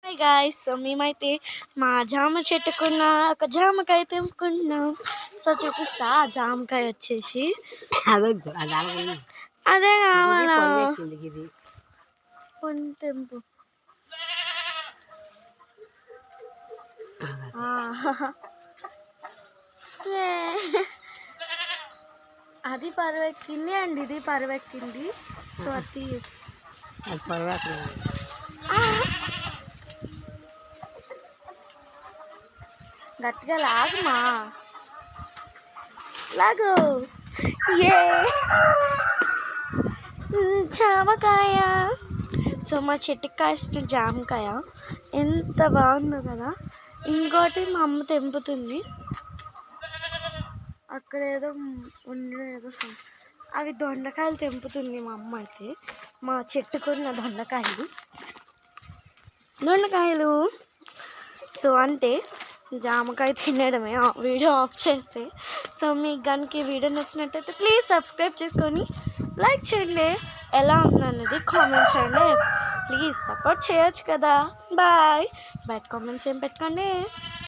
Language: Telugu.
హాయ్ గాయ్స్, సో మేమైతే మా జామ చెట్టుకున్న ఒక జామకాయ తెంపుకుంటున్నాం. సో చూపిస్తా. ఆ జామకాయ వచ్చేసి అదే కావాలా తెంపు. అది పరువెక్కింది అండ్ ఇది పరువెక్కింది. సో అది గట్టిగా లాగుమా, లాగు. జామకాయ. సో మా చెట్టుకి కాసిన జామకాయ ఎంత బాగుందో కదా. ఇంకోటి మా అమ్మ తెంపుతుంది. అక్కడ ఏదో అవి దొండకాయలు తెంపుతుంది మా అమ్మ. అయితే మా చెట్టుకున్న దొండకాయలు. సో అంతే, జామకాయ తినడమే. వీడియో ఆఫ్ చేస్తే. సో మీకు కనుక ఈ వీడియో నచ్చినట్టయితే ప్లీజ్ సబ్స్క్రైబ్ చేసుకొని లైక్ చేయండి. ఎలా ఉందన్నది కామెంట్ చేయండి. ప్లీజ్ సపోర్ట్ చేయొచ్చు కదా. బాయ్. బ్యాడ్ కామెంట్స్ ఏం పెట్టుకోండి.